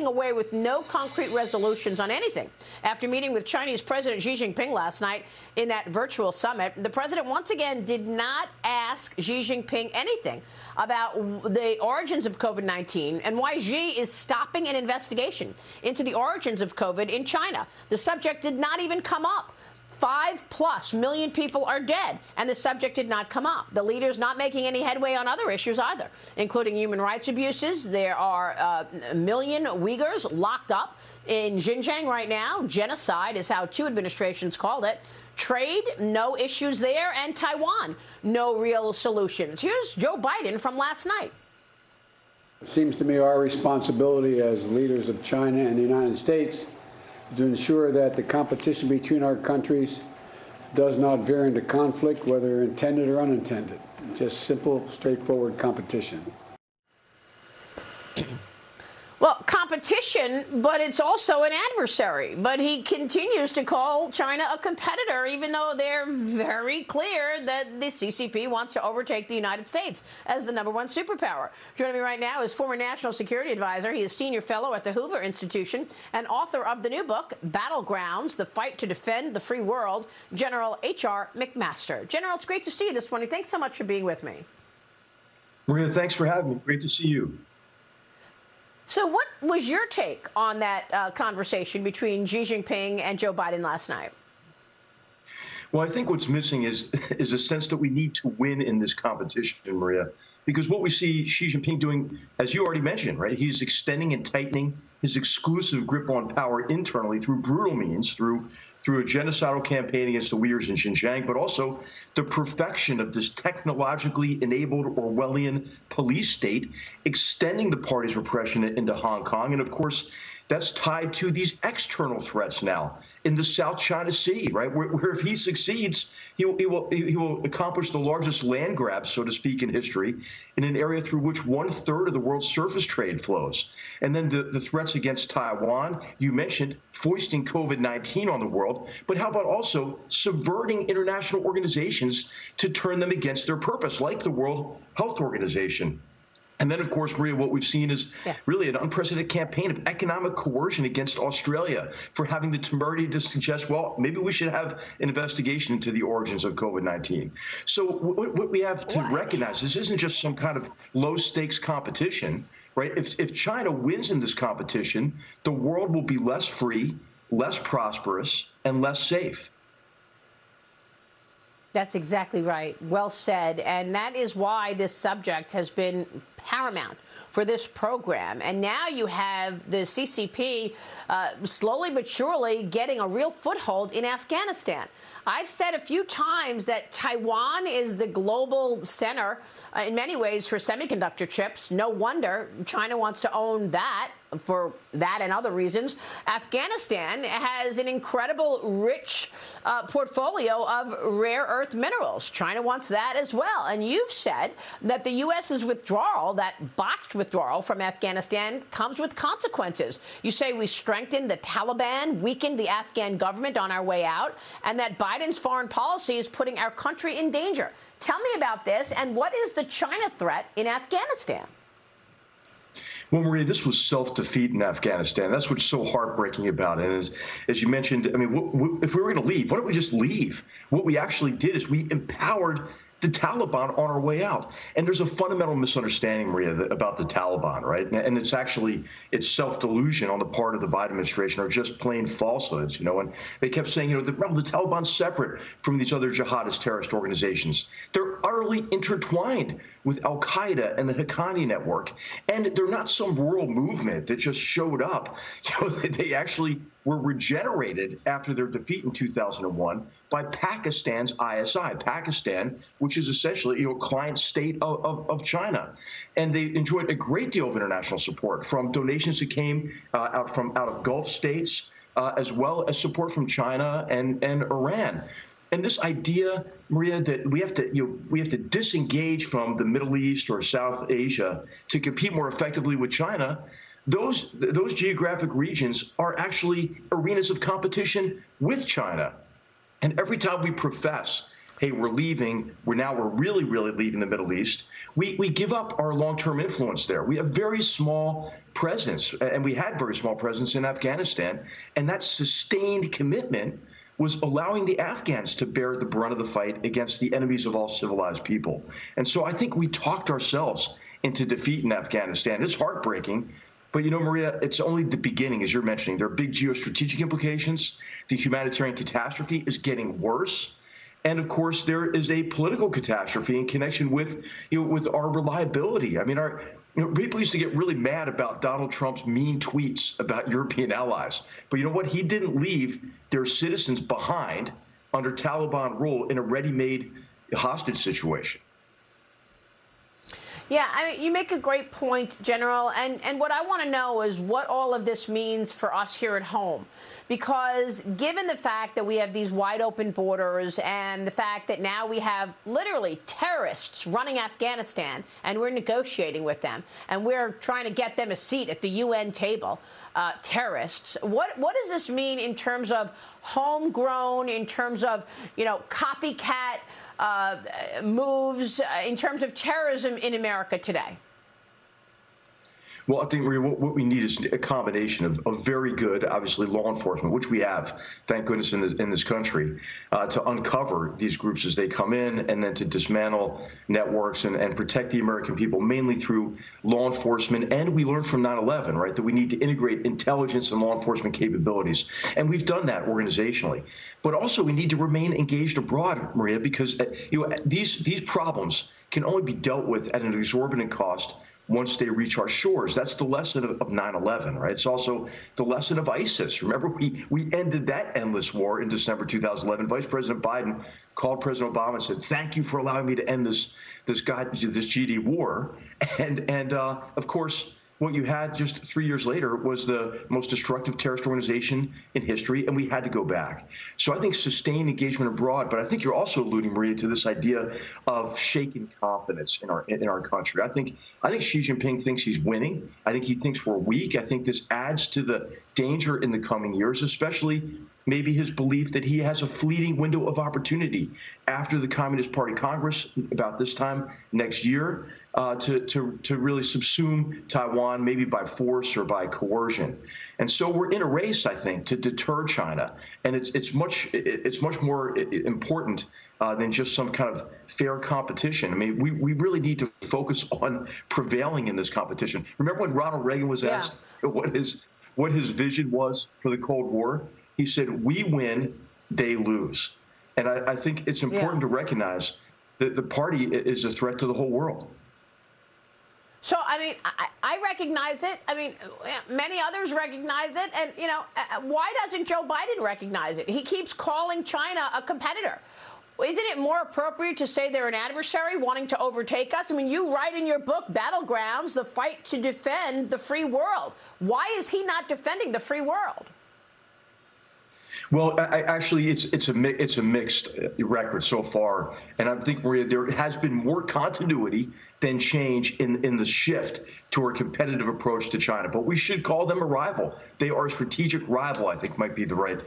walking away with no concrete resolutions on anything. After meeting with Chinese President Xi Jinping last night in that virtual summit, the president once again did not ask Xi Jinping anything about the origins of COVID-19 and why Xi is stopping an investigation into the origins of COVID in China. The subject did not even come up. 5+ million people are dead, and the subject did not come up. The leader's not making any headway on other issues either, including human rights abuses. There are a million Uyghurs locked up in Xinjiang right now. Genocide is how two administrations called it. Trade, no issues there, and Taiwan, no real solutions. Here's Joe Biden from last night. It seems to me our responsibility as leaders of China and the United States to ensure that the competition between our countries does not veer into conflict, whether intended or unintended. Just simple, straightforward competition. Well, competition, but it's also an adversary. But he continues to call China a competitor, even though they're very clear that the CCP wants to overtake the United States as the #1 superpower. Joining me right now is former National Security Adviser. He is senior fellow at the Hoover Institution and author of the new book, Battlegrounds, The Fight to Defend the Free World, General H.R. McMaster. General, it's great to see you this morning. Thanks so much for being with me. Maria, thanks for having me. Great to see you. So what was your take on that conversation between Xi Jinping and Joe Biden last night? Well, I think what's missing is a sense that we need to win in this competition, Maria, because what we see Xi Jinping doing, as you already mentioned, right, he's extending and tightening his exclusive grip on power internally through brutal means, through a genocidal campaign against the Uyghurs in Xinjiang, but also the perfection of this technologically enabled Orwellian police state, extending the party's repression into Hong Kong. And of course, that's tied to these external threats now in the South China Sea, right? Where if he succeeds, he will accomplish the largest land grab, so to speak, in history, in an area through which 1/3 of the world's surface trade flows. And then the threats against Taiwan, you mentioned foisting COVID-19 on the world, but how about also subverting international organizations to turn them against their purpose, like the World Health Organization? And then, of course, Maria, what we've seen is really an unprecedented campaign of economic coercion against Australia for having the temerity to suggest, well, maybe we should have an investigation into the origins of COVID-19. So what we have to recognize, this isn't just some kind of low-stakes competition, right? If China wins in this competition, the world will be less free, less prosperous, and less safe. That's exactly right. Well said. And that is why this subject has been paramount for this program. And now you have the CCP slowly but surely getting a real foothold in Afghanistan. I've said a few times that Taiwan is the global center in many ways for semiconductor chips. No wonder China wants to own that for that and other reasons. Afghanistan has an incredible rich portfolio of rare earth minerals. China wants that as well. And you've said that the U.S.'s withdrawal, that botched withdrawal from Afghanistan, comes with consequences. You say we strengthened the Taliban, weakened the Afghan government on our way out, and that Biden's foreign policy is putting our country in danger. Tell me about this, and what is the China threat in Afghanistan? Well, Maria, this was self-defeat in Afghanistan. That's what's so heartbreaking about it. And as you mentioned, I mean, if we were going to leave, why don't we just leave? What we actually did is we empowered the Taliban on our way out. And there's a fundamental misunderstanding, Maria, about the Taliban, right? And it's self-delusion on the part of the Biden administration, or just plain falsehoods, you know. And they kept saying, you know, the Taliban's separate from these other jihadist terrorist organizations. They're utterly intertwined with al-Qaeda and the Haqqani network. And they're not some rural movement that just showed up. You know, they actually were regenerated after their defeat in 2001 by Pakistan's ISI, Pakistan, which is essentially, you know, client state of China. And they enjoyed a great deal of international support from donations that came out of Gulf states, as well as support from China and Iran. And this idea, Maria, that we have to disengage from the Middle East or South Asia to compete more effectively with China, those geographic regions are actually arenas of competition with China. And every time we profess hey, we're leaving, we're really, really leaving the Middle East, we give up our long-term influence there. We have very small presence, and we had very small presence in Afghanistan, and that sustained commitment was allowing the Afghans to bear the brunt of the fight against the enemies of all civilized people. And so I think we talked ourselves into defeat in Afghanistan. It's heartbreaking. But, you know, Maria, it's only the beginning, as you're mentioning. There are big geostrategic implications. The humanitarian catastrophe is getting worse. And, of course, there is a political catastrophe in connection with, with our reliability. I mean, people used to get really mad about Donald Trump's mean tweets about European allies. But you know what? He didn't leave their citizens behind under Taliban rule in a ready-made hostage situation. Yeah, I mean, you make a great point, General. And what I want to know is what all of this means for us here at home. Because given the fact that we have these wide open borders and the fact that now we have literally terrorists running Afghanistan and we're negotiating with them and we're trying to get them a seat at the UN table, terrorists, what does this mean in terms of homegrown, in terms of, copycat moves, in terms of terrorism in America today? Well, I think, Maria, what we need is a combination of very good, obviously, law enforcement, which we have, thank goodness, in this country, to uncover these groups as they come in, and then to dismantle networks and protect the American people, mainly through law enforcement. And we learned from 9/11, right, that we need to integrate intelligence and law enforcement capabilities. And we've done that organizationally. But also, we need to remain engaged abroad, Maria, because these problems can only be dealt with at an exorbitant cost once they reach our shores. That's the lesson of 9/11, right? It's also the lesson of ISIS. Remember, we ended that endless war in December 2011. Vice President Biden called President Obama and said, "Thank you for allowing me to end this GD war." And of course, what you had just 3 years later was the most destructive terrorist organization in history, and we had to go back. So I think sustained engagement abroad, but I think you're also alluding, Maria, to this idea of shaken confidence in our country. I think Xi Jinping thinks he's winning. I think he thinks we're weak. I think this adds to the danger in the coming years, especially maybe his belief that he has a fleeting window of opportunity after the Communist Party Congress about this time next year to really subsume Taiwan, maybe by force or by coercion. And so we're in a race, I think, to deter China, and it's much more important than just some kind of fair competition. I mean, we really need to focus on prevailing in this competition. Remember when Ronald Reagan was asked what his vision was for the Cold War? He said, "We win, they lose." And I think it's important to recognize that the party is a threat to the whole world. So, I mean, I recognize it. I mean, many others recognize it. And, why doesn't Joe Biden recognize it? He keeps calling China a competitor. Isn't it more appropriate to say they're an adversary wanting to overtake us? I mean, you write in your book, Battlegrounds, the fight to defend the free world. Why is he not defending the free world? Well, actually, it's a mixed record so far, and I think, Maria, there has been more continuity than change in the shift to our competitive approach to China. But we should call them a rival. They are a strategic rival, I think, might be the right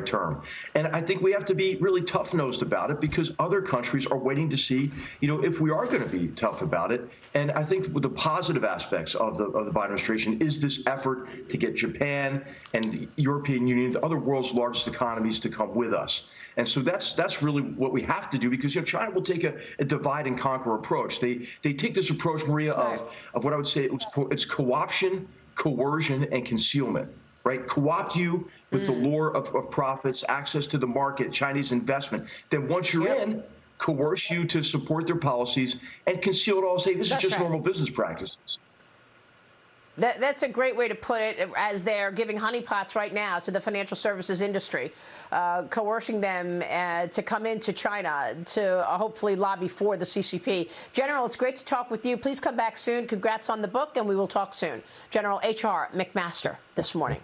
term. And I think we have to be really tough-nosed about it because other countries are waiting to see, if we are going to be tough about it. And I think the positive aspects of the Biden administration is this effort to get Japan and the European Union, the other world's largest economies, to come with us. And so that's really what we have to do because China will take a divide and conquer approach. They take this approach, Maria, of what I would say it's co-option, coercion, and concealment. Right, co-opt you with the lure of profits, access to the market, Chinese investment. Then once you're in, coerce you to support their policies and conceal it all. Say this is just normal business practices. That's a great way to put it, as they're giving honeypots right now to the financial services industry, coercing them to come into China to hopefully lobby for the CCP. General, it's great to talk with you. Please come back soon. Congrats on the book, and we will talk soon. General H.R. McMaster this morning.